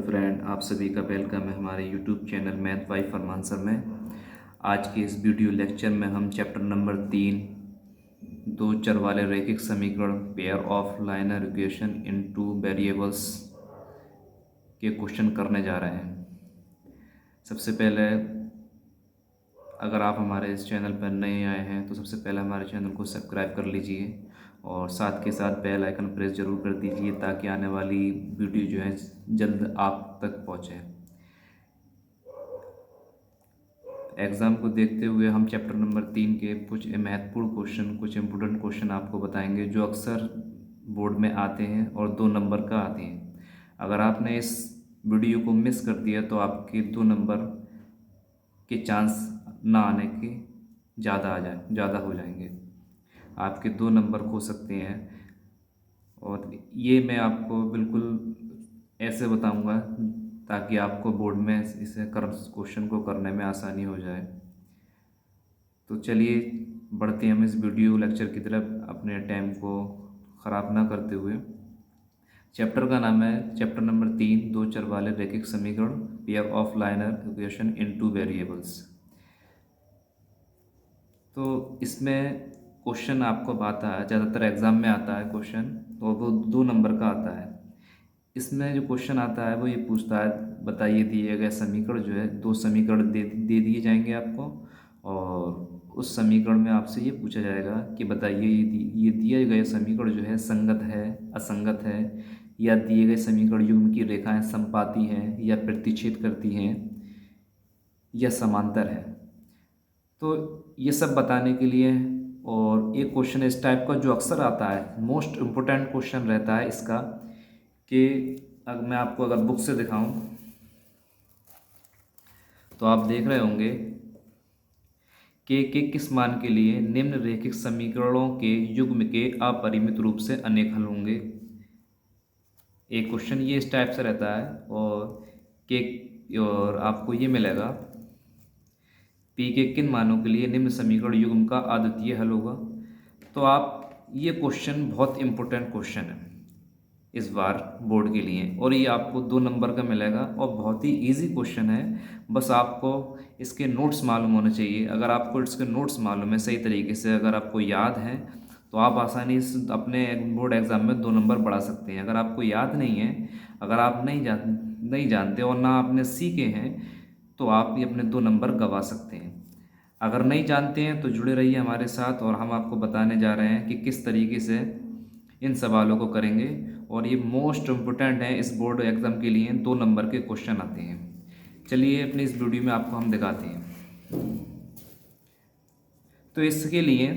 Friend, आप सभी का वेलकम है हमारे यूट्यूब चैनल मैथ बाय फरमान सर में। आज के इस वीडियो लेक्चर में हम चैप्टर नंबर 3 दो चर वाले रैखिक समीकरण pair of liner equation in two variables के क्वेश्चन करने जा रहे हैं। सबसे पहले अगर आप हमारे इस चैनल पर नए आए हैं तो सबसे पहले हमारे चैनल को सब्सक्राइब कर लीजिए और साथ के साथ बेल आइकन प्रेस ज़रूर कर दीजिए ताकि आने वाली वीडियो जो है जल्द आप तक पहुंचे। एग्ज़ाम को देखते हुए हम चैप्टर नंबर 3 के कुछ महत्वपूर्ण क्वेश्चन, कुछ इम्पोर्टेंट क्वेश्चन आपको बताएंगे जो अक्सर बोर्ड में आते हैं और 2 नंबर का आते हैं। अगर आपने इस वीडियो को मिस कर दिया तो आपके 2 नंबर के चांस ना आने के ज़्यादा हो जाएंगे। आपके 2 नंबर खो सकते हैं और ये मैं आपको बिल्कुल ऐसे बताऊंगा ताकि आपको बोर्ड में इसे क्वेश्चन को करने में आसानी हो जाए। तो चलिए बढ़ते हैं हम इस वीडियो लेक्चर की तरफ अपने टाइम को ख़राब ना करते हुए। चैप्टर का नाम है चैप्टर नंबर 3 दो चर वाले रैखिक समीकरण pair of liner equation in two variables. तो इसमें क्वेश्चन आपको आता है, ज़्यादातर एग्ज़ाम में आता है क्वेश्चन, तो वो 2 नंबर का आता है। इसमें जो क्वेश्चन आता है वो ये पूछता है, बताइए दिए गए समीकरण जो है 2 समीकरण दे दिए जाएंगे आपको और उस समीकरण में आपसे ये पूछा जाएगा कि बताइए ये दिए गए समीकरण जो है संगत है, असंगत है, या दिए गए समीकरण युग्म की रेखाएं समपाती हैं या प्रतिच्छेद करती हैं या समांतर है। तो ये सब बताने के लिए और एक क्वेश्चन इस टाइप का जो अक्सर आता है, मोस्ट इम्पोर्टेंट क्वेश्चन रहता है इसका कि अगर मैं आपको अगर बुक से दिखाऊं तो आप देख रहे होंगे के किस मान के लिए निम्न रैखिक समीकरणों के युग्म के अपरिमित रूप से अनेक हल होंगे। एक क्वेश्चन ये इस टाइप से रहता है और आपको ये मिलेगा पी के किन मानों के लिए निम्न समीकरण युग्म का अद्वितीय हल होगा। तो आप ये क्वेश्चन बहुत इम्पोर्टेंट क्वेश्चन है इस बार बोर्ड के लिए और ये आपको 2 नंबर का मिलेगा और बहुत ही इजी क्वेश्चन है। बस आपको इसके नोट्स मालूम होने चाहिए। अगर आपको इसके नोट्स मालूम है सही तरीके से, अगर आपको याद है तो आप आसानी से अपने बोर्ड एग्ज़ाम में 2 नंबर बढ़ा सकते हैं। अगर आपको याद नहीं है, अगर आप नहीं जानते और ना आपने सीखे हैं तो आप भी अपने 2 नंबर गंवा सकते हैं। अगर नहीं जानते हैं तो जुड़े रहिए हमारे साथ और हम आपको बताने जा रहे हैं कि किस तरीके से इन सवालों को करेंगे और ये मोस्ट इम्पोर्टेंट है। इस बोर्ड एग्ज़ाम के लिए 2 नंबर के क्वेश्चन आते हैं। चलिए अपनी इस वीडियो में आपको हम दिखाते हैं। तो इसके लिए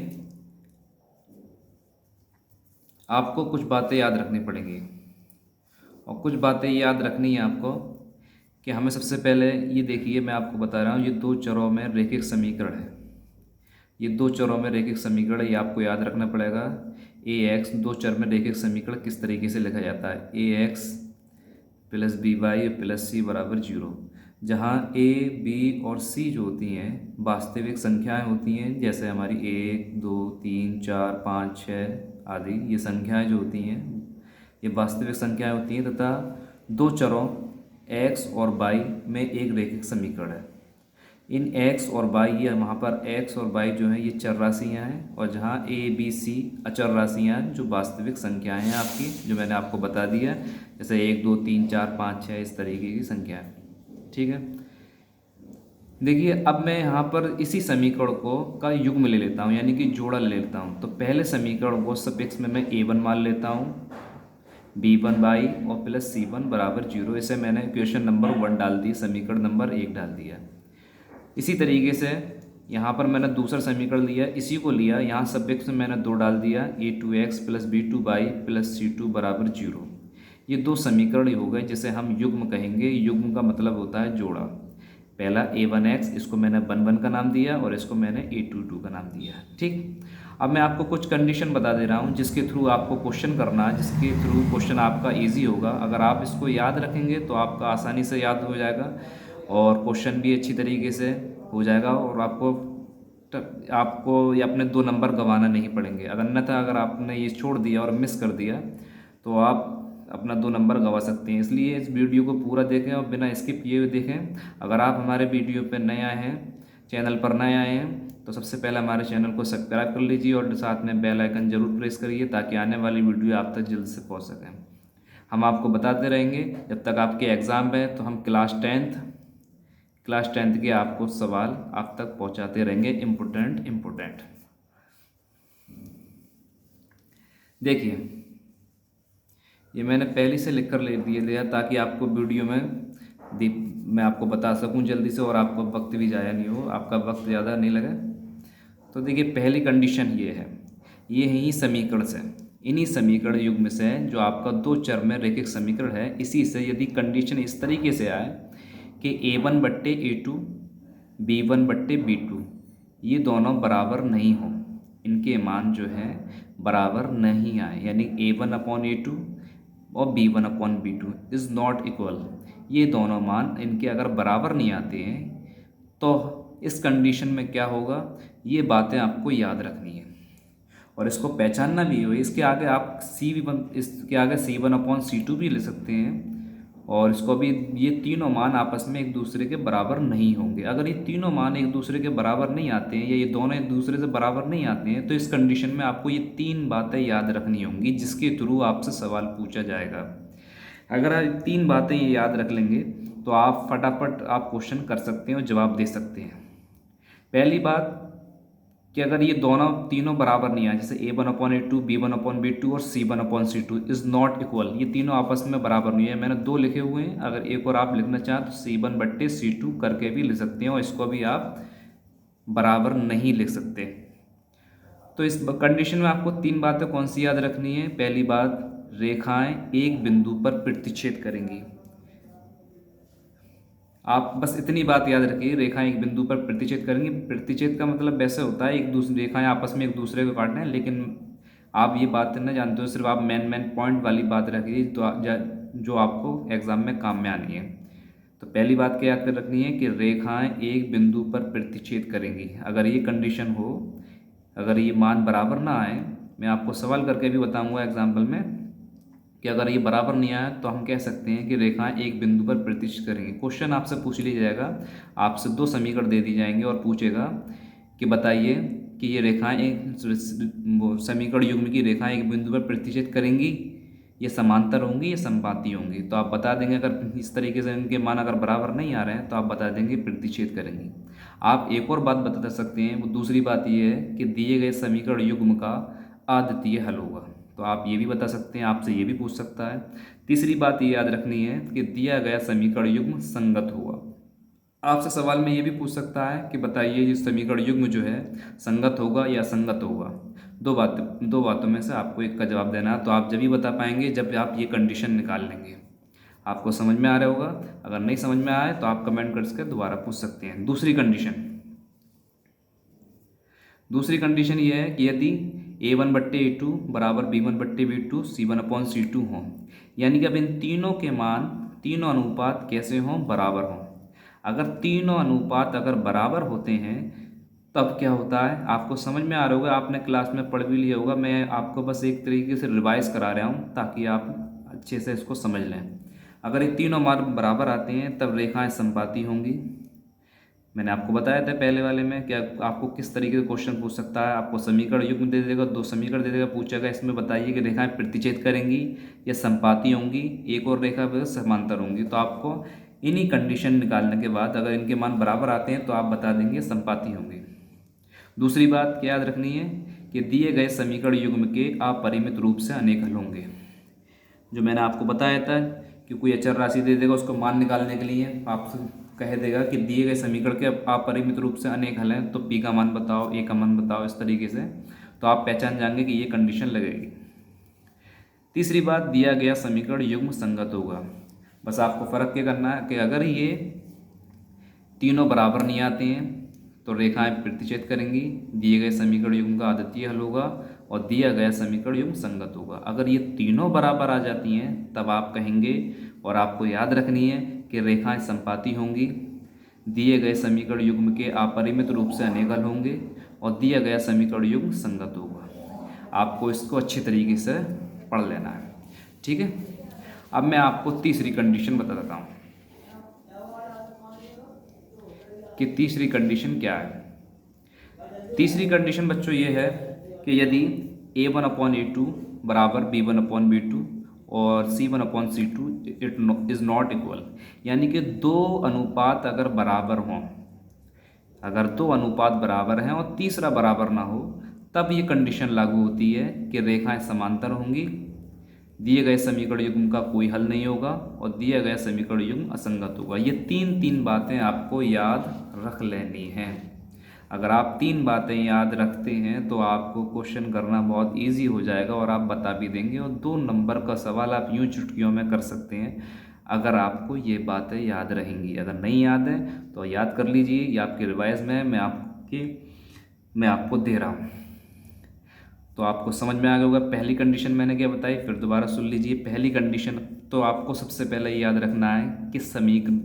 आपको कुछ बातें याद रखनी पड़ेंगी और कुछ बातें याद रखनी है आपको कि हमें सबसे पहले ये देखिए, मैं आपको बता रहा हूँ ये 2 चरों में रैखिक समीकरण है। ये 2 चरों में रैखिक समीकरण ये आपको याद रखना पड़ेगा। ए एक्स 2 चर में रैखिक समीकरण किस तरीके से लिखा जाता है, A X plus B Y plus C बराबर 0, जहाँ ए बी और सी जो होती हैं वास्तविक संख्याएं होती हैं, जैसे हमारी 1 2 3 4 5 6 आदि ये संख्याएं जो होती हैं ये वास्तविक संख्याएं होती हैं तथा 2 चरों x और y में एक रैखिक समीकरण है। इन x और y, ये वहाँ पर x और y जो है ये चर राशियाँ हैं और जहाँ a b c अचर राशियाँ हैं जो वास्तविक संख्याएं हैं आपकी, जो मैंने आपको बता दिया, जैसे 1 2 3 4 5 6 इस तरीके की संख्या है। ठीक है, देखिए अब मैं यहाँ पर इसी समीकरण को का युग्म ले लेता हूँ, यानी कि जोड़ा ले लेता हूँ। तो पहले समीकरण को सफिक्स में मैं a1 मान लेता हूँ, b1y और प्लस c1 बराबर 0। इसे मैंने इक्वेशन नंबर 1 डाल दी, समीकरण नंबर 1 डाल दिया। इसी तरीके से यहाँ पर मैंने दूसरा समीकरण लिया, इसी को लिया, यहाँ सब्जेक्ट में मैंने 2 डाल दिया, a2x plus b2y plus c2 बराबर 0। ये 2 समीकरण हो गए जिसे हम युग्म कहेंगे। युग्म का मतलब होता है जोड़ा। पहला a1x, इसको मैंने 1 का नाम दिया और इसको मैंने a2 का नाम दिया। ठीक, अब मैं आपको कुछ कंडीशन बता दे रहा हूँ जिसके थ्रू आपको क्वेश्चन करना है, जिसके थ्रू क्वेश्चन आपका ईजी होगा। अगर आप इसको याद रखेंगे तो आपका आसानी से याद हो जाएगा और क्वेश्चन भी अच्छी तरीके से हो जाएगा और आपको ये अपने 2 नंबर गंवाना नहीं पड़ेंगे। अगर अन्यथा अगर आपने ये छोड़ दिया और मिस कर दिया तो आप अपना 2 नंबर गंवा सकते हैं। इसलिए इस वीडियो को पूरा देखें और बिना स्किप किए हुए देखें। अगर आप हमारे वीडियो पर नए आए हैं, चैनल पर नए आए हैं, तो सबसे पहले हमारे चैनल को सब्सक्राइब कर लीजिए और साथ में बेल आइकन जरूर प्रेस करिए ताकि आने वाली वीडियो आप तक जल्द से पहुंच सकें। हम आपको बताते रहेंगे जब तक आपके एग्ज़ाम है, तो हम क्लास टेंथ के आपको सवाल आप तक पहुंचाते रहेंगे, इम्पोर्टेंट। देखिए, ये मैंने पहले से लिख कर ले दिया ताकि आपको वीडियो में मैं आपको बता सकूं जल्दी से और आपको वक्त भी ज़ाया नहीं हो, आपका वक्त ज़्यादा नहीं लगे। तो देखिए, पहली कंडीशन ये है, ये ही समीकरण से, इन्हीं समीकरण युग्म से जो आपका 2 चर में रैखिक समीकरण है, इसी से यदि कंडीशन इस तरीके से आए कि A1/A2 B1/B2 ये दोनों बराबर नहीं हो, इनके मान जो है बराबर नहीं आए, यानी A1/A2 और B1/B2 इज़ नॉट इक्वल, ये दोनों मान इनके अगर बराबर नहीं आते हैं तो इस कंडीशन में क्या होगा, ये बातें आपको याद रखनी है और इसको पहचानना भी हो। इसके आगे आप इसके आगे C1/C2 भी ले सकते हैं और इसको भी, ये तीनों मान आपस में एक दूसरे के बराबर नहीं होंगे। अगर ये तीनों मान एक दूसरे के बराबर नहीं आते हैं या ये दोनों एक दूसरे से बराबर नहीं आते हैं तो इस कंडीशन में आपको ये 3 बातें याद रखनी होंगी जिसके थ्रू आपसे सवाल पूछा जाएगा। अगर आप 3 बातें ये याद रख लेंगे तो आप फटाफट आप क्वेश्चन कर सकते हैं और जवाब दे सकते हैं। पहली बात कि अगर ये तीनों बराबर नहीं आए, जैसे A1/A2 B1/B2 और C1/C2 इज़ नॉट इक्वल, ये तीनों आपस में बराबर नहीं है। मैंने 2 लिखे हुए हैं, अगर एक और आप लिखना चाहें तो C1/C2 करके भी लिख सकते हैं और इसको भी आप बराबर नहीं लिख सकते। तो इस कंडीशन में आपको 3 बातें कौन सी याद रखनी है। पहली बात, रेखाएं एक बिंदु पर प्रतिच्छेद करेंगी। आप बस इतनी बात याद रखिए, रेखाएं एक बिंदु पर प्रतिच्छेद करेंगी। प्रतिच्छेद का मतलब वैसे होता है एक दूसरी रेखाएं आपस में एक दूसरे को काटना है, लेकिन आप ये बात न जानते हो, सिर्फ आप मेन पॉइंट वाली बात रखिए जो आपको एग्जाम में काम में आनी है। तो पहली बात क्या याद कर रखनी है कि रेखाएं एक बिंदु पर प्रतिच्छेद करेंगी। अगर ये कंडीशन हो, अगर ये मान बराबर ना आए, मैं आपको सवाल करके भी बताऊँगा एग्जाम्पल में कि अगर ये बराबर नहीं आया तो हम कह सकते हैं कि रेखाएं एक बिंदु पर प्रतिच्छेद करेंगी। क्वेश्चन आपसे पूछ लिया जाएगा, आपसे 2 समीकरण दे दी जाएंगे और पूछेगा कि बताइए कि ये रेखाएं एक समीकरण युग्म की रेखाएं एक बिंदु पर प्रतिच्छेद करेंगी, ये समांतर होंगी या समपाती होंगी। तो आप बता देंगे, अगर इस तरीके से इनके मान अगर बराबर नहीं आ रहे हैं तो आप बता देंगे प्रतिच्छेद करेंगी। आप एक और बात बता सकते हैं, वो दूसरी बात ये है कि दिए गए समीकरण युग्म का अद्वितीय हल होगा। तो आप ये भी बता सकते हैं, आपसे ये भी पूछ सकता है। तीसरी बात ये याद रखनी है कि दिया गया समीकरण युग्म संगत होगा। आपसे सवाल में ये भी पूछ सकता है कि बताइए ये समीकरण युग्म जो है संगत होगा या असंगत होगा। दो बातों में से आपको एक का जवाब देना है। तो आप जब भी बता पाएंगे जब आप ये कंडीशन निकाल लेंगे। आपको समझ में आ रहा होगा। अगर नहीं समझ में आए तो आप कमेंट करके दोबारा पूछ सकते हैं। दूसरी कंडीशन ये है कि यदि A1/A2 बराबर B1/B2 C1/C2 हों, यानी कि अब इन तीनों के मान, तीनों अनुपात कैसे हों, बराबर हों। अगर तीनों अनुपात अगर बराबर होते हैं तब क्या होता है, आपको समझ में आ रहा होगा, आपने क्लास में पढ़ भी लिया होगा। मैं आपको बस एक तरीके से रिवाइज करा रहा हूँ ताकि आप अच्छे से इसको समझ लें। अगर ये तीनों मान बराबर आते हैं तब रेखाएं समपाती होंगी। मैंने आपको बताया था पहले वाले में कि आपको किस तरीके से क्वेश्चन पूछ सकता है। आपको समीकरण युग्म दे देगा, 2 समीकरण दे देगा, पूछेगा इसमें बताइए कि रेखाएं प्रतिच्छेद करेंगी या समपाती होंगी, एक और रेखा समांतर होंगी। तो आपको इन्हीं कंडीशन निकालने के बाद अगर इनके मान बराबर आते हैं तो आप बता देंगे समपाती होंगी। दूसरी बात क्या याद रखनी है कि दिए गए समीकरण युग्म के अपरिमित रूप से अनेक हल होंगे। जो मैंने आपको बताया था कि कोई अचर राशि दे देगा, उसको मान निकालने के लिए आपसे कह देगा कि दिए गए समीकरण के अपरिमित रूप से अनेक हल हैं, तो पी का मान बताओ, ए का मान बताओ, इस तरीके से तो आप पहचान जाएंगे कि ये कंडीशन लगेगी। तीसरी बात, दिया गया समीकरण युग्म संगत होगा। बस आपको फ़र्क क्या करना है कि अगर ये तीनों बराबर नहीं आते हैं तो रेखाएं प्रतिच्छेद करेंगी, दिए गए समीकरण युग्म का अद्वितीय हल होगा और दिया गया समीकरण युग्म संगत होगा। अगर ये तीनों बराबर आ जाती हैं तब आप कहेंगे, और आपको याद रखनी है कि रेखाएं समपाती होंगी, दिए गए समीकरण युग्म के अपरिमित रूप से अनेक हल होंगे और दिया गया समीकरण युग्म संगत होगा। आपको इसको अच्छी तरीके से पढ़ लेना है, ठीक है। अब मैं आपको तीसरी कंडीशन बता देता हूँ कि तीसरी कंडीशन क्या है। तीसरी कंडीशन बच्चों ये है कि यदि A1/A2 बराबर B1/B2 और C1/C2 it is not equal, यानी कि दो अनुपात अगर बराबर हों, अगर दो अनुपात बराबर हैं और तीसरा बराबर ना हो, तब ये कंडीशन लागू होती है कि रेखाएं समांतर होंगी, दिए गए समीकरण युग्म का कोई हल नहीं होगा और दिया गया समीकरण युग्म असंगत होगा। ये तीन बातें आपको याद रख लेनी हैं। अगर आप तीन बातें याद रखते हैं तो आपको क्वेश्चन करना बहुत इजी हो जाएगा और आप बता भी देंगे, और 2 नंबर का सवाल आप यूं चुटकियों में कर सकते हैं अगर आपको ये बातें याद रहेंगी। अगर नहीं याद है तो याद कर लीजिए, ये आपके रिवाइज में मैं आपको दे रहा हूँ। तो आपको समझ में आ गया होगा पहली कंडीशन मैंने क्या बताई, फिर दोबारा सुन लीजिए। पहली कंडीशन तो आपको सबसे पहले याद रखना है कि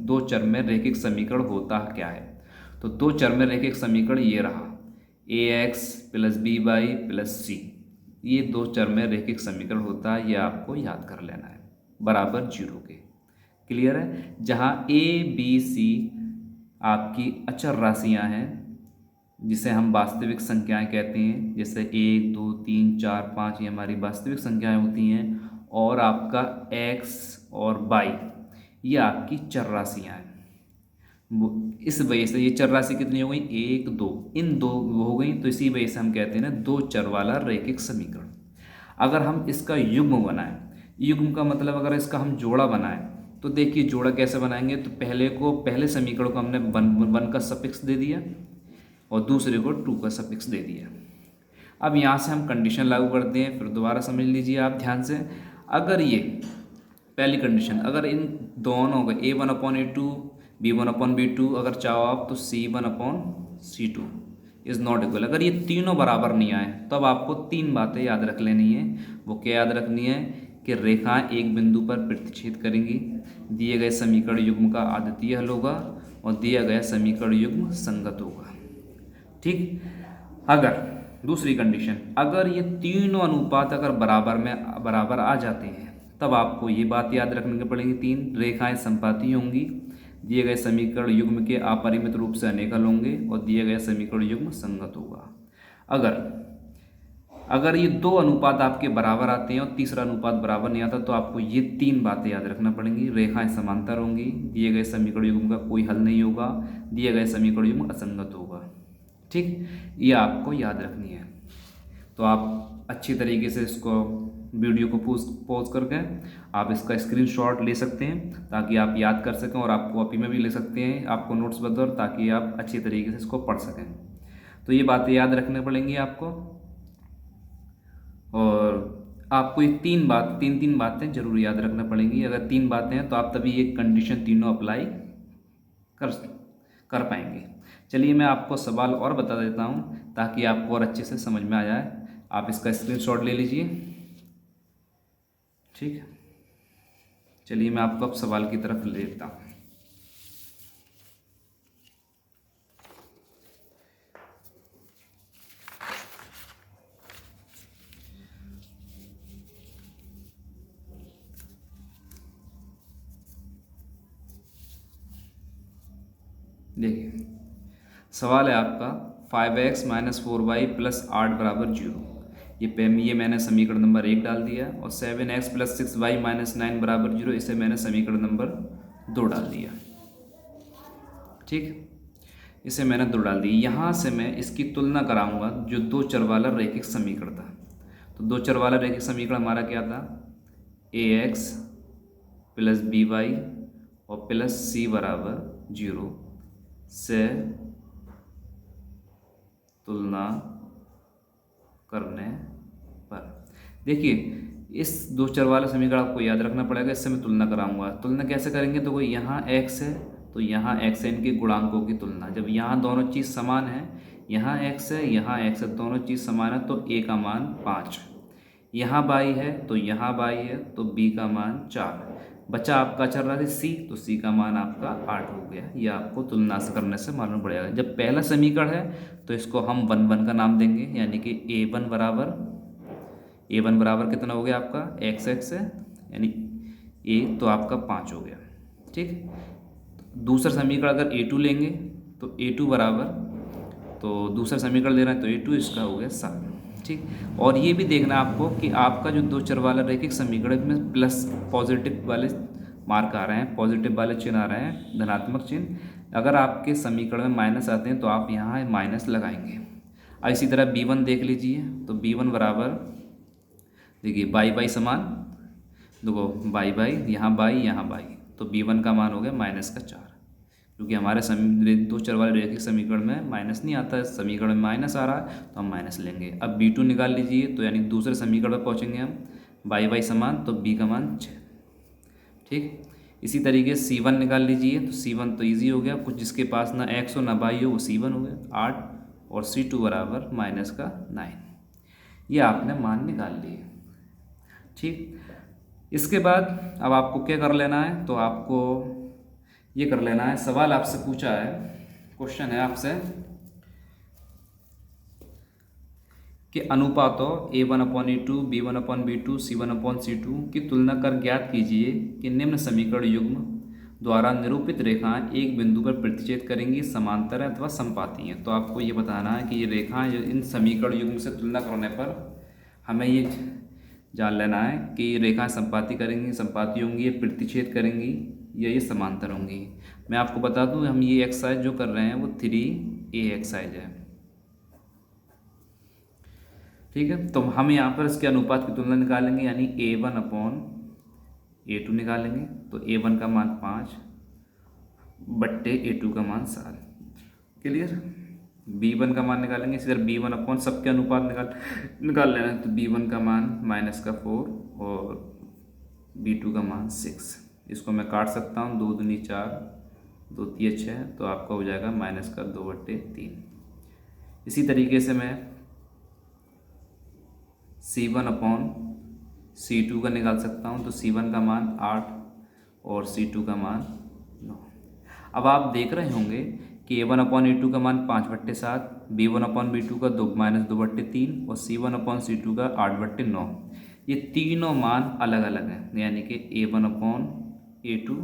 दो चर में रैखिक समीकरण होता क्या है। तो दो चर में रैखिक समीकरण ये रहा, ax + by + c, ये दो चर में रैखिक समीकरण होता है, ये आपको याद कर लेना है बराबर 0 के। क्लियर है। जहाँ a b c आपकी अचर राशियाँ हैं जिसे हम वास्तविक संख्याएं कहते हैं, जैसे 1 2 3 4 5 ये हमारी वास्तविक संख्याएं होती हैं, और आपका x और y ये आपकी चर राशियाँ हैं। इस वजह से ये चर राशि कितनी हो गई, 1 2, इन दो हो गई, तो इसी वजह से हम कहते हैं ना दो चर वाला रैखिक समीकरण। अगर हम इसका युग्म बनाएं, युग्म का मतलब अगर इसका हम जोड़ा बनाएं, तो देखिए जोड़ा कैसे बनाएंगे। तो पहले समीकरण को हमने 1 का सफिक्स दे दिया और दूसरे को 2 का सफिक्स दे दिया। अब यहाँ से हम कंडीशन लागू करते हैं, फिर दोबारा समझ लीजिए आप ध्यान से। अगर ये पहली कंडीशन, अगर इन दोनों का A1/A2 B1/B2 अगर चाहो आप तो C1/C2 इज़ नॉट इक्वल, अगर ये तीनों बराबर नहीं आए तब आपको तीन बातें याद रख लेनी है। वो क्या याद रखनी है कि रेखाएं एक बिंदु पर प्रतिच्छेद करेंगी, दिए गए समीकरण युग्म का आद्वितीय हल होगा और दिया गया समीकरण युग्म संगत होगा। ठीक। अगर दूसरी कंडीशन, अगर ये तीनों अनुपात अगर बराबर आ जाते हैं तब आपको ये बात याद रखनी पड़ेगी, तीन रेखाएं संपाती होंगी, दिए गए समीकरण युग्म के अपरिमित रूप से अनेक हल होंगे और दिए गए समीकरण युग्म संगत होगा। अगर ये दो अनुपात आपके बराबर आते हैं और तीसरा अनुपात बराबर नहीं आता तो आपको ये तीन बातें याद रखना पड़ेंगी। रेखाएं समांतर होंगी, दिए गए समीकरण युग्म का कोई हल नहीं होगा, दिए गए समीकरण युग्म असंगत होगा। ठीक, ये आपको याद रखनी है। तो आप अच्छी तरीके से इसको वीडियो को पॉज करके आप इसका स्क्रीनशॉट ले सकते हैं ताकि आप याद कर सकें, और आप कॉपी में भी ले सकते हैं आपको नोट्स बदौर, ताकि आप अच्छी तरीके से इसको पढ़ सकें। तो ये बातें याद रखनी पड़ेंगी आपको, और आपको ये तीन बातें जरूर याद रखना पड़ेंगी। अगर तीन बातें हैं तो आप तभी ये कंडीशन तीनों अप्लाई कर पाएंगे। चलिए मैं आपको सवाल और बता देता हूँ ताकि आपको और अच्छे से समझ में आ जाए। आप इसका स्क्रीनशॉट ले लीजिए। ठीक, चलिए मैं आपको अब सवाल की तरफ ले लेता हूँ। देखिए सवाल है आपका 5x - 4y + 8 = 0। ये मैंने समीकरण नंबर 1 डाल दिया, और 7x + 6y - 9 = 0, इसे मैंने समीकरण नंबर 2 डाल दिया। ठीक, इसे मैंने 2 डाल दी। यहाँ से मैं इसकी तुलना कराऊंगा जो दो चर वाला रैखिक समीकरण था। तो दो चर वाला रैखिक समीकरण हमारा क्या था, ax + by और +c = 0 से तुलना करने पर। देखिए इस दो चर वाले समीकरण आपको याद रखना पड़ेगा, इससे मैं तुलना कराऊंगा। तुलना कैसे करेंगे, तो कोई यहाँ x है तो यहाँ x है, इनके गुणांकों की तुलना। जब यहाँ दोनों चीज़ समान है, यहाँ x है यहाँ x है, दोनों चीज़ समान है तो a का मान 5, यहाँ y है तो यहाँ y है तो b का मान 4, बचा आपका चल रहा था c, तो c का मान आपका 8 हो गया। ये आपको तुलना से करने से मालूम पड़ेगा। जब पहला समीकरण है तो इसको हम 1 का नाम देंगे, यानी कि a1 बराबर कितना हो गया आपका, x है, यानी ए तो आपका 5 हो गया। ठीक, दूसरा समीकरण अगर A2 लेंगे तो A2 बराबर, तो दूसरा समीकरण ले रहे हैं तो A2, इसका हो गया 7। ठीक, और ये भी देखना आपको कि आपका जो दो चर वाला रैखिक समीकरण में प्लस पॉजिटिव वाले मार्क आ रहे हैं, पॉजिटिव वाले चिन्ह आ रहे हैं, धनात्मक चिन्ह। अगर आपके समीकरण में माइनस आते हैं तो आप यहाँ माइनस लगाएंगे। और इसी तरह B1 देख लीजिए, तो B1 बराबर, देखिए बाई बाई समान, देखो बाई बाई, यहाँ बाई यहाँ बाई, तो B1 का मान हो गया -4, क्योंकि हमारे दो चर वाले रैखिक समीकरण में माइनस नहीं आता है, समीकरण में माइनस आ रहा है तो हम माइनस लेंगे। अब B2 निकाल लीजिए, तो यानी दूसरे समीकरण पर पहुँचेंगे हम, बाई बाई समान, तो B का मान 6। ठीक, इसी तरीके से C1 निकाल लीजिए, तो C1 तो ईजी हो गया, कुछ जिसके पास ना x हो ना y हो वो C1 हो गया 8, और C2 बराबर -9। ये आपने मान निकाल लिए। ठीक, इसके बाद अब आपको क्या कर लेना है, तो आपको ये कर लेना है, सवाल आपसे पूछा है, क्वेश्चन है आपसे कि अनुपातों A1/A2, B1/B2, C1/C2 की तुलना कर ज्ञात कीजिए कि निम्न समीकरण युग्म द्वारा निरूपित रेखाएं एक बिंदु पर प्रतिच्छेद करेंगी, समांतर है अथवा समपाती हैं। तो आपको ये बताना है कि ये रेखाएं इन समीकरण युग्म से तुलना करने पर हमें ये जान लेना है कि ये रेखाएं समपाती करेंगी, समपाती होंगी, ये प्रतिच्छेद करेंगी या ये समांतर होंगी। मैं आपको बता दूं, हम ये एक्सरसाइज जो कर रहे हैं वो 3A एक्सरसाइज है। ठीक है, तो हम यहाँ पर इसके अनुपात की तुलना निकालेंगे, यानी A1/A2 निकालेंगे, तो A1 का मान 5 बट्टे A2 का मान 7। क्लियर, B1 का मान निकालेंगे, इसी तरह B1 सबके अनुपात निकाल लेना है, तो B1 का मान -4 और B2 का मान 6। इसको मैं काट सकता हूँ, 2 दूनी 4, 2 तिया 6, तो आपका हो जाएगा -2/3। इसी तरीके से मैं C1/C2 का निकाल सकता हूँ, तो C1 का मान 8 और C2 का मान 9। अब आप देख रहे होंगे कि A1/A2 का मान 5/7, B1/B2 का -2/3 और C1/C2 का 8/9। ये तीनों मान अलग अलग हैं, यानी कि A1/A2,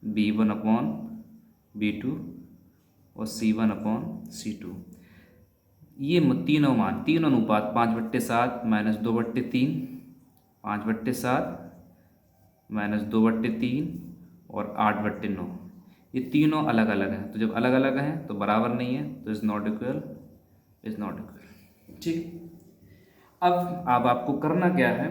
B1/B2 और C1/C2। ये तीनों मान, तीनों अनुपात 5/7 -2/3, 5/7 -2/3 और 8/9, ये तीनों अलग अलग हैं। तो जब अलग अलग हैं तो बराबर नहीं है, तो is not equal, is not equal. ठीक, अब आपको करना क्या है,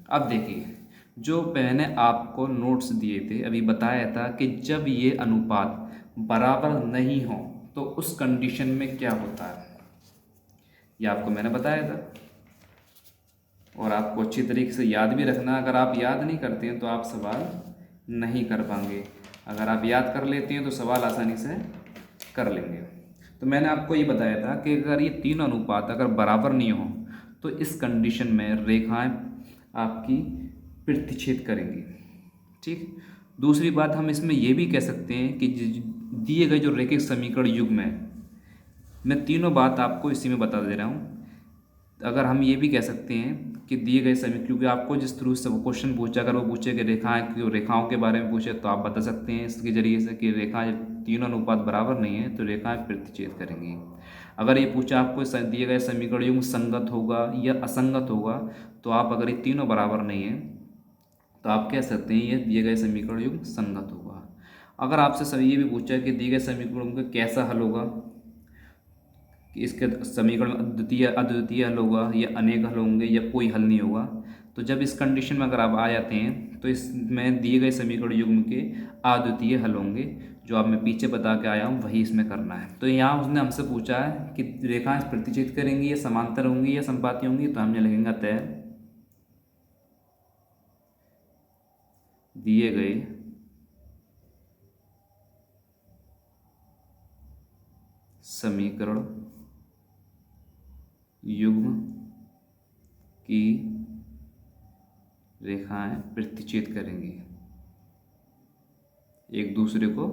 अब देखिए, जो मैंने आपको नोट्स दिए थे, अभी बताया था कि जब ये अनुपात बराबर नहीं हो तो उस कंडीशन में क्या होता है, ये आपको मैंने बताया था। और आपको अच्छी तरीके से याद भी रखना, अगर आप याद नहीं करते हैं तो आप सवाल नहीं कर पाएंगे, अगर आप याद कर लेते हैं तो सवाल आसानी से कर लेंगे। तो मैंने आपको ये बताया था कि अगर ये तीनों अनुपात अगर बराबर नहीं हो तो इस कंडीशन में रेखाएं आपकी प्रतिच्छेद करेंगी। ठीक, दूसरी बात हम इसमें ये भी कह सकते हैं कि दिए गए जो रैखिक समीकरण युग्म है, मैं तीनों बात आपको इसी में बता दे रहा हूँ। अगर हम ये भी कह सकते हैं कि दिए गए समीकरण, क्योंकि आपको जिस थ्रू से वो क्वेश्चन पूछा, अगर वो पूछे कि रेखाओं के बारे में पूछे तो आप बता सकते हैं इसके जरिए से कि रेखाएं तीनों अनुपात बराबर नहीं है तो रेखाएं प्रतिच्छेद करेंगी। अगर ये पूछा आपको दिए गए समीकरण युग्म संगत होगा या असंगत होगा, तो आप अगर ये तीनों बराबर नहीं है तो आप कह सकते हैं ये दिए गए समीकरण युग्म संगत होगा। अगर आपसे ये भी पूछा कि दिए गए समीकरण का कैसा हल होगा, कि इसके समीकरण में अद्वितीय हल होगा या अनेक हल होंगे या कोई हल नहीं होगा, तो जब इस कंडीशन में अगर आप आ जाते हैं तो इसमें दिए गए समीकरण युग्म के अद्वितीय हल होंगे, जो आप मैं पीछे बता के आया हूँ वही इसमें करना है। तो यहाँ उसने हमसे पूछा है कि रेखाएं प्रतिच्छेद करेंगी या समांतर होंगी या संपाती होंगी, तो हमने लिखेंगे तय दिए गए समीकरण युग्म की रेखाएं प्रतिच्छेद करेंगी, एक दूसरे को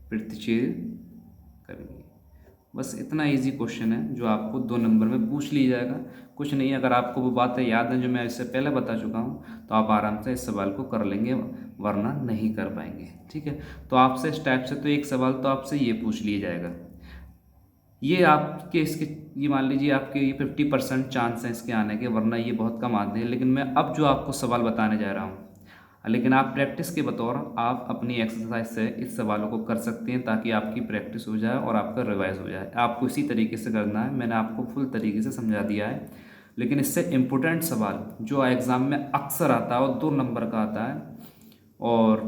प्रतिच्छेद करेंगी। बस इतना इजी क्वेश्चन है जो आपको 2 नंबर में पूछ लिया जाएगा। कुछ नहीं, अगर आपको वो बातें याद हैं जो मैं इससे पहले बता चुका हूँ तो आप आराम से इस सवाल को कर लेंगे, वरना नहीं कर पाएंगे। ठीक है, तो आपसे इस टाइप से तो एक सवाल तो आपसे ये पूछ लिया जाएगा, ये आपके इसके, ये मान लीजिए आपके ये 50% चांस हैं इसके आने के, वरना ये बहुत कम आते हैं। लेकिन मैं अब जो आपको सवाल बताने जा रहा हूँ, लेकिन आप प्रैक्टिस के बतौर आप अपनी एक्सरसाइज से इस सवालों को कर सकते हैं, ताकि आपकी प्रैक्टिस हो जाए और आपका रिवाइज हो जाए। आपको इसी तरीके से करना है, मैंने आपको फुल तरीके से समझा दिया है। लेकिन इससे इम्पोर्टेंट सवाल जो एग्ज़ाम में अक्सर आता है और 2 नंबर का आता है, और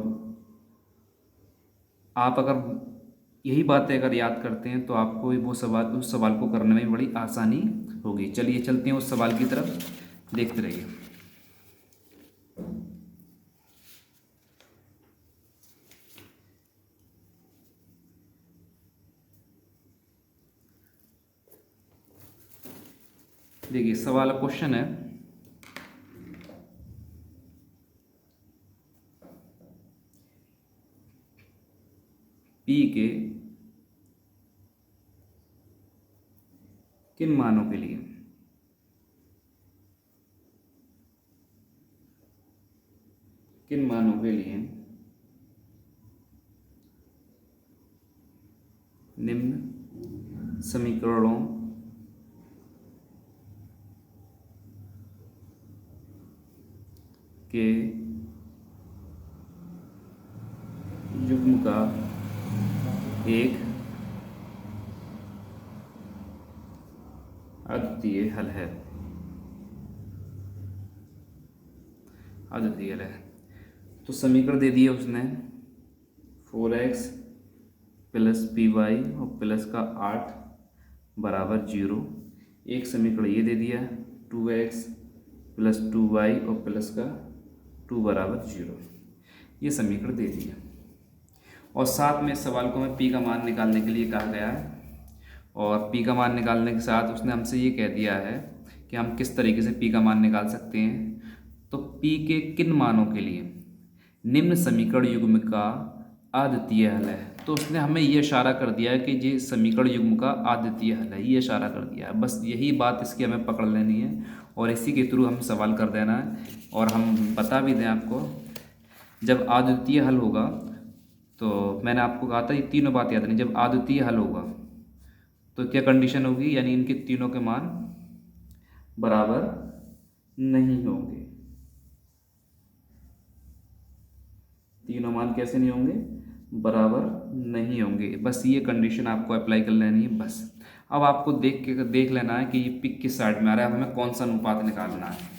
आप अगर यही बातें अगर याद करते हैं तो आपको वो सवाल, उस सवाल को करने में बड़ी आसानी होगी। चलिए चलते हैं उस सवाल की तरफ, देखते रहिए। देखिए सवाल, क्वेश्चन है, पी के किन मानों के लिए निम्न समीकरणों के युग्म का एक अद्वितीय हल है। अद्वितीय हल है तो समीकरण दे दिए उसने 4x प्लस पी वाई और प्लस का 8 बराबर 0। एक समीकरण ये दे दिया 2x प्लस 2y और प्लस का 2 बराबर 0। ये समीकरण दे दिया, और साथ में इस सवाल को हमें पी का मान निकालने के लिए कहा गया है। और पी का मान निकालने के साथ उसने हमसे ये कह दिया है कि हम किस तरीके से पी का मान निकाल सकते हैं। तो पी के किन मानों के लिए निम्न समीकरण युग्म का अद्वितीय हल है, तो उसने हमें ये इशारा कर दिया है कि ये समीकरण युग्म का अद्वितीय हल है, ये इशारा कर दिया है। बस यही बात इसकी हमें पकड़ लेनी है और इसी के थ्रू हम सवाल कर देना है। और हम बता भी दें आपको, जब अद्वितीय हल होगा, तो मैंने आपको कहा था ये तीनों बात याद नहीं, जब अद्वितीय हल होगा तो क्या कंडीशन होगी, यानी इनके तीनों के मान बराबर नहीं होंगे। तीनों मान कैसे नहीं होंगे, बराबर नहीं होंगे। बस ये कंडीशन आपको अप्लाई कर लेनी है बस। अब आपको देख लेना है कि ये पिक किस साइड में आ रहा है, हमें कौन सा अनुपात निकालना है।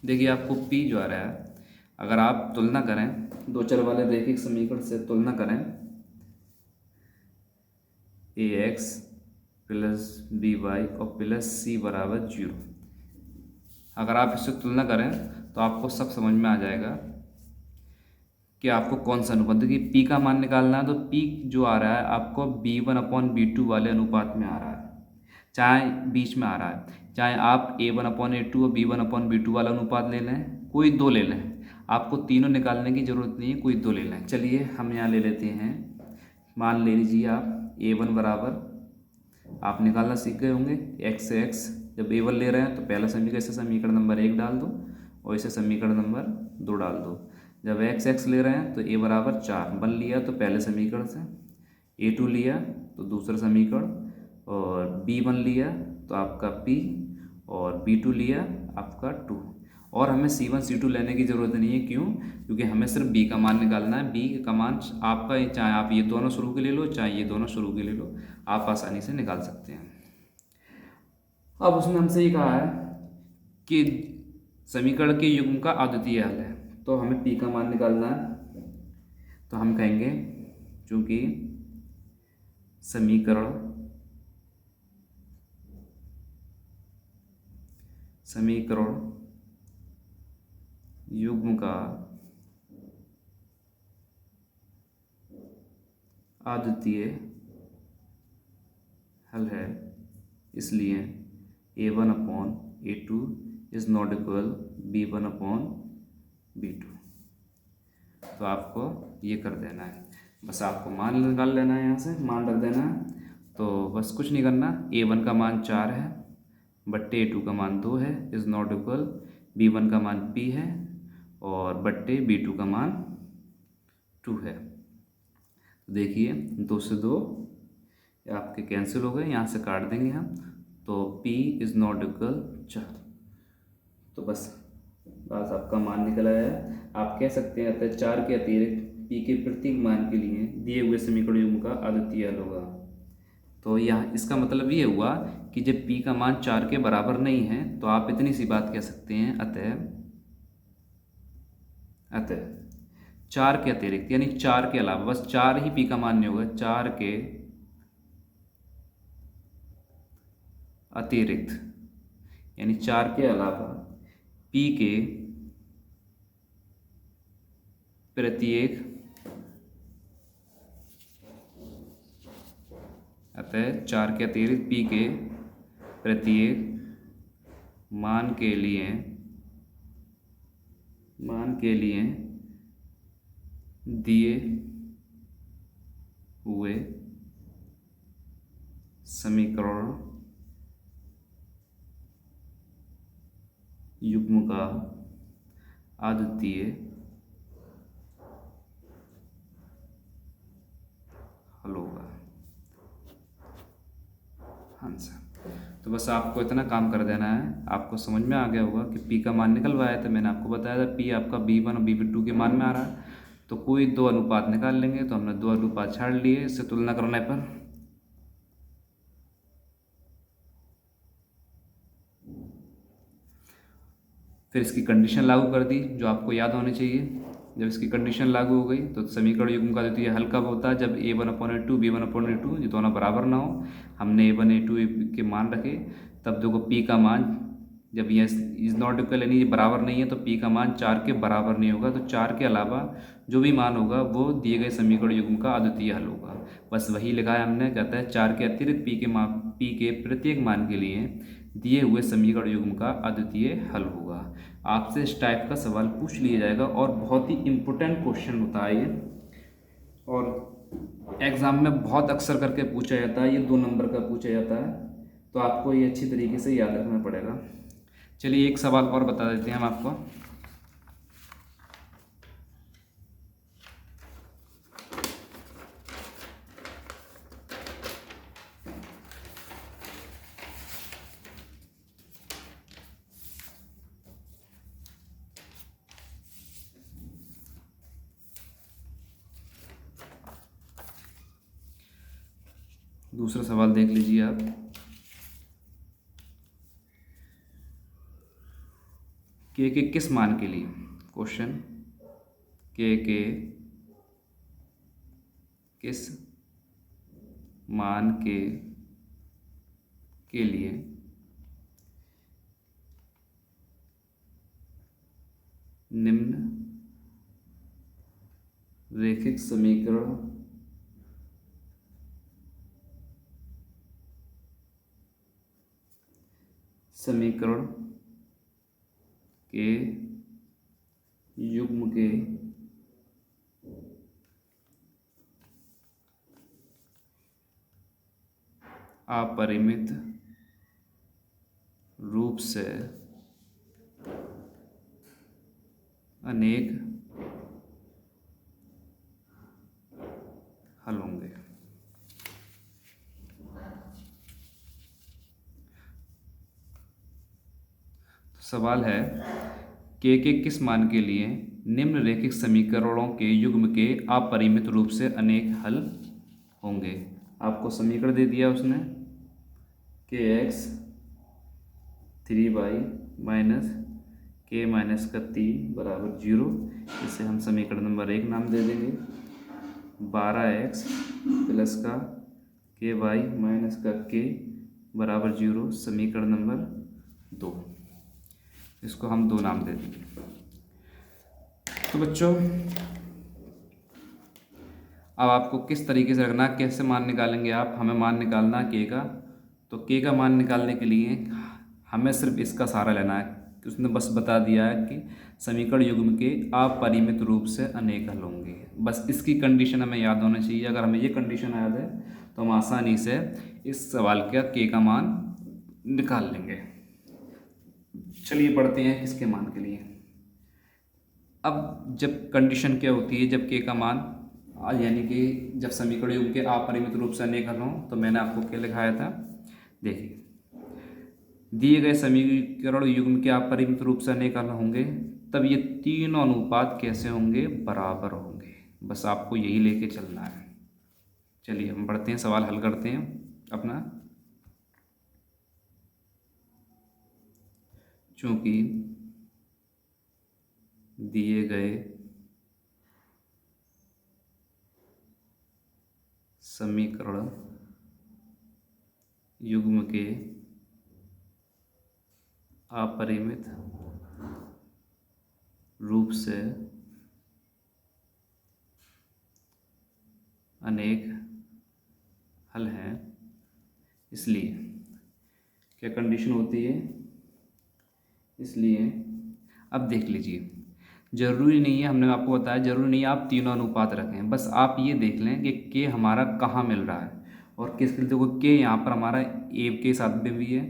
देखिए आपको पी जो आ रहा है, अगर आप तुलना करें दो चर वाले रैखिक समीकरण से, तुलना करें ए एक्स प्लस बी वाई और प्लस सी बराबर 0। अगर आप इससे तुलना करें तो आपको सब समझ में आ जाएगा कि आपको कौन सा अनुपात, देखिए पी का मान निकालना है तो पी जो आ रहा है आपको b1/b2 वाले अनुपात में आ रहा है, चाहे बीच में आ रहा है, चाहे आप a1/a2 और b1/b2 वाला अनुपात ले लें, कोई दो ले लें, आपको तीनों निकालने की ज़रूरत नहीं है, कोई दो ले लें। चलिए हम यहाँ ले लेते हैं, मान ले लीजिए आप a1 बराबर, आप निकालना सीख गए होंगे x से x, जब a1 ले रहे हैं तो पहला समीकरण, इसे समीकरण नंबर 1 डाल दो और इसे समीकरण नंबर 2 डाल दो। जब x ले रहे हैं तो a बराबर 4 1 लिया तो पहले समीकरण से, a2 लिया तो दूसरा समीकरण, और b1 लिया तो आपका p, और b2 लिया आपका 2। और हमें c1 c2 लेने की ज़रूरत नहीं है, क्यों? क्योंकि हमें सिर्फ b का मान निकालना है। b का मान आपका, चाहे आप ये दोनों शुरू के ले लो चाहे ये दोनों शुरू के ले लो, आप आसानी से निकाल सकते हैं। अब उसने हमसे ये कहा है कि समीकरण के युग्म का अद्वितीय हल है, तो हमें p का मान निकालना है। तो हम कहेंगे चूंकि समीकरण युग्म का अद्वितीय हल है, इसलिए a1/a2 is not equal B1/B2। तो आपको ये कर देना है, बस आपको मान निकाल लेना है, यहाँ से मान रख देना है। तो बस कुछ नहीं करना, A1 का मान 4 है बट्टे A2 का मान 2 है, इज़ नॉट इक्वल B1 का मान P है और बट्टे B2 का मान 2 है। तो देखिए 2 से 2 आपके कैंसिल हो गए, यहाँ से काट देंगे हम, तो P इज़ नॉट इक्वल 4। तो बस आपका मान निकल आया है। आप कह सकते हैं अतः 4 के अतिरिक्त P के प्रत्येक मान के लिए दिए हुए समीकरण युग्म का अद्वितीय हल होगा। तो यहाँ इसका मतलब ये हुआ कि जब P का मान 4 के बराबर नहीं है तो आप इतनी सी बात कह सकते हैं, अतः 4 के अतिरिक्त यानी 4 के अलावा, बस 4 ही P का मान नहीं होगा, 4 के अतिरिक्त यानी 4 के अलावा P के प्रत्येक, अतः 4 के अतिरिक्त P के प्रत्येक मान के लिए दिए हुए समीकरण युग्म का अद्वितीय हल होगा। हाँ सर, तो बस आपको इतना काम कर देना है। आपको समझ में आ गया होगा कि P का मान निकलवाया था, मैंने आपको बताया था P आपका B1 और B2 के मान में आ रहा है, तो कोई दो अनुपात निकाल लेंगे। तो हमने दो अनुपात छाड़ लिए इससे तुलना करने पर। फिर इसकी कंडीशन लागू कर दी जो आपको याद होनी चाहिए। जब इसकी कंडीशन लागू हो गई तो समीकरण युग्म का द्वितीय हल कब होता है, जब A1/A2 B1/A2 ये दोनों बराबर ना हो। हमने A1 A2 के मान रखे, तब देखो P का मान जब ये इज़ नॉट इक्वल यानी ये बराबर नहीं है तो P का मान 4 के बराबर नहीं होगा। तो 4 के अलावा जो भी मान होगा वो दिए गए समीकरण युग्म का अद्वितीय हल होगा। बस वही लिखा है हमने, कहता है 4 के अतिरिक्त P के प्रत्येक मान के लिए दिए हुए समीकरण युग्म का अद्वितीय हल होगा। आपसे इस टाइप का सवाल पूछ लिया जाएगा और बहुत ही इम्पोर्टेंट क्वेश्चन होता है ये, और एग्ज़ाम में बहुत अक्सर करके पूछा जाता है, ये 2 नंबर का पूछा जाता है। तो आपको ये अच्छी तरीके से याद रखना पड़ेगा। चलिए एक सवाल और बता देते हैं हम आपको। दूसरा सवाल देख लीजिए आप। के किस मान के लिए, क्वेश्चन के किस मान के लिए निम्न रैखिक समीकरण के युग्म के अपरिमित रूप से अनेक हल होंगे। सवाल है के किस मान के लिए निम्नलिखित समीकरणों के युग्म के अपरिमित रूप से अनेक हल होंगे। आपको समीकरण दे दिया उसने, kx 3y minus k minus का 3 बराबर 0। इसे हम समीकरण नंबर 1 नाम दे देंगे। 12x प्लस का ky माइनस का k बराबर 0 समीकरण नंबर 2। इसको हम 2 नाम दे देंगे। तो बच्चों अब आपको किस तरीके से रखना, कैसे मान निकालेंगे आप, हमें मान निकालना के का। तो के का मान निकालने के लिए हमें सिर्फ इसका सहारा लेना है, कि उसने बस बता दिया है कि समीकरण युग्म के अपरिमित रूप से अनेक हल होंगे। बस इसकी कंडीशन हमें याद होना चाहिए। अगर हमें ये कंडीशन याद है तो हम आसानी से इस सवाल का के का मान निकाल लेंगे। चलिए पढ़ते हैं इसके मान के लिए। अब जब कंडीशन क्या होती है, जब के का मान यानी कि जब समीकरण युग्म के अपरिमित रूप से अनेक हल हों, तो मैंने आपको क्या लिखाया था, देखिए दिए गए समीकरण युग्म के अपरिमित रूप से अनेक हल होंगे तब ये तीनों अनुपात कैसे होंगे, बराबर होंगे। बस आपको यही लेके चलना है। चलिए हम बढ़ते हैं, सवाल हल करते हैं अपना। चूंकि दिए गए समीकरण युग्म के अपरिमित रूप से अनेक हल हैं, इसलिए क्या कंडीशन होती है, इसलिए अब देख लीजिए, ज़रूरी नहीं है, हमने आपको बताया ज़रूरी नहीं है आप तीनों अनुपात रखें। बस आप ये देख लें कि के हमारा कहाँ मिल रहा है और किस लिए। देखो के यहाँ पर हमारा ए के साथ में भी है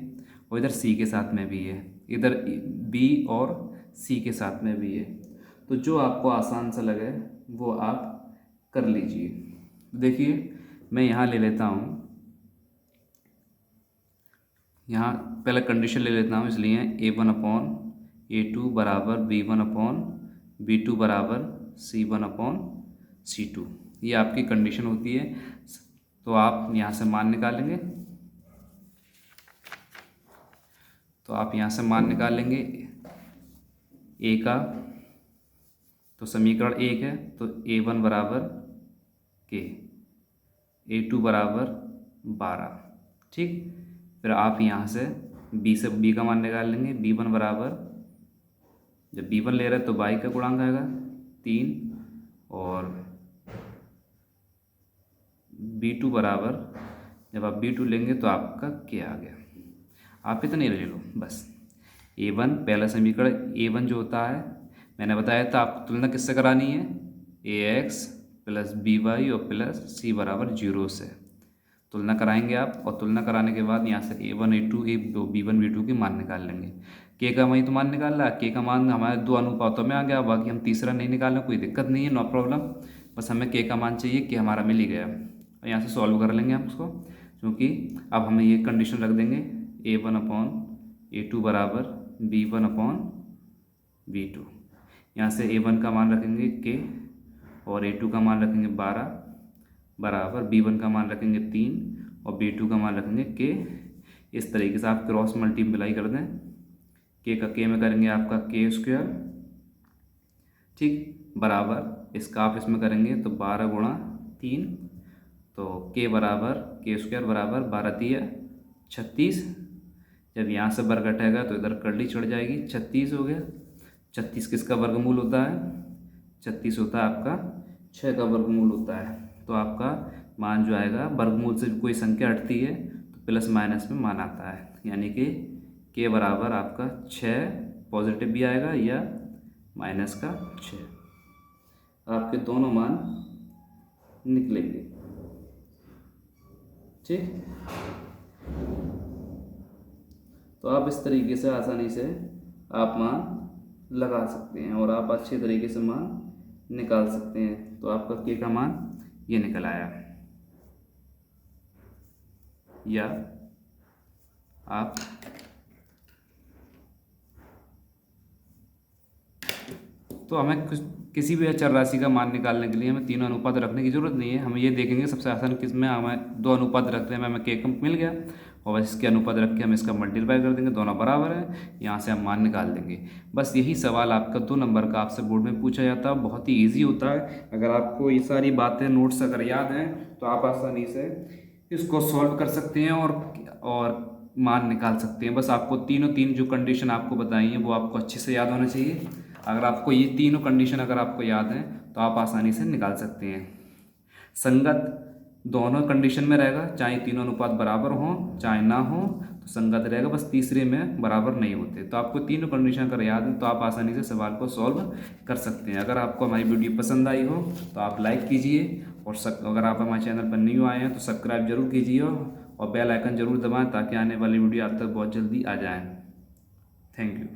और इधर सी के साथ में भी है, इधर बी और सी के साथ में भी है। तो जो आपको आसान सा लगे वो आप कर लीजिए। देखिए मैं यहाँ ले लेता हूँ, यहाँ पहले कंडीशन ले लेता हूँ, इसलिए A1/A2 बराबर B1/B2 बराबर C1/C2, ये आपकी कंडीशन होती है। तो आप यहाँ से मान निकालेंगे, ए का, तो समीकरण 1 है तो A1 बराबर के, A2 बराबर 12, ठीक। फिर आप यहाँ से बी का मान निकाल लेंगे। B1 बराबर, जब B1 ले रहे हैं तो बाई का गुणांक आएगा 3, और B2 बराबर, जब आप B2 लेंगे तो आपका क्या आ गया, आप इतने ले लो बस। A1 पहला समीकरण, A1 जो होता है मैंने बताया था आपको तुलना किससे करानी है, AX प्लस BY और प्लस C बराबर 0 से तुलना कराएंगे आप। और तुलना कराने के बाद यहाँ से A1 A2 B1 B2 के मान निकाल लेंगे। के का वही तो मान निकाल रहा है, के का मान हमारे दो अनुपातों में आ गया, बाकी हम तीसरा नहीं निकाल रहे, कोई दिक्कत नहीं है, नो प्रॉब्लम। बस हमें के का मान चाहिए कि हमारा मिल ही गया, और यहाँ से सॉल्व कर लेंगे हम उसको, क्योंकि अब हमें ये कंडीशन रख देंगे A1/A2 बराबर B1/B2। यहाँ से A1 का मान रखेंगे के और A2 का मान रखेंगे 12 बराबर B1 का मान रखेंगे 3 और B2 का मान रखेंगे के। इस तरीके से आप क्रॉस मल्टीप्लाई कर दें, के का के में करेंगे आपका के स्क्वायर, ठीक, बराबर इसका आप इसमें करेंगे तो 12 गुणा 3, तो के बराबर के स्क्वायर बराबर 12 3 36। जब यहाँ से वर्ग हटेगा तो इधर करली चढ़ जाएगी, 36 हो गया। 36 किसका वर्गमूल होता है, 36 होता है आपका 6 का वर्गमूल होता है। तो आपका मान जो आएगा, वर्गमूल से कोई संख्या हटती है तो प्लस माइनस में मान आता है, यानी कि के बराबर आपका 6 पॉजिटिव भी आएगा या माइनस का 6। आपके दोनों मान निकलेंगे, ठीक। तो आप इस तरीके से आसानी से आप मान लगा सकते हैं और आप अच्छे तरीके से मान निकाल सकते हैं। तो आपका के का मान ये निकल आया, या आप तो हमें किसी भी अचर राशि का मान निकालने के लिए हमें तीनों अनुपात रखने की ज़रूरत नहीं है। हम ये देखेंगे सबसे आसान किस में, हमें दो अनुपात रखते हैं, हमें के कम मिल गया और बस इसके अनुपात रख के हम इसका मल्टीप्लाई कर देंगे, दोनों बराबर है, यहाँ से हम मान निकाल देंगे। बस यही सवाल आपका 2 नंबर का आपसे बोर्ड में पूछा जाता है, बहुत ही ईजी होता है। अगर आपको ये सारी बातें नोट्स अगर याद हैं तो आप आसानी से इसको सॉल्व कर सकते हैं और मान निकाल सकते हैं। बस आपको तीन जो कंडीशन आपको बताई हैं वो आपको अच्छे से याद होना चाहिए। अगर आपको ये तीनों कंडीशन अगर आपको याद हैं तो आप आसानी से निकाल सकते हैं। संगत दोनों कंडीशन में रहेगा, चाहे तीनों अनुपात बराबर हों चाहे ना हो, तो संगत रहेगा, बस तीसरे में बराबर नहीं होते। तो आपको तीनों कंडीशन अगर याद है तो आप आसानी से सवाल को सॉल्व कर सकते हैं। अगर आपको हमारी वीडियो पसंद आई हो तो आप लाइक कीजिए, और अगर आप हमारे चैनल पर न्यू आए हैं तो सब्सक्राइब जरूर कीजिए, और बेल आइकन जरूर दबाएं ताकि आने वाली वीडियो आप तक बहुत जल्दी आ जाए। Thank you.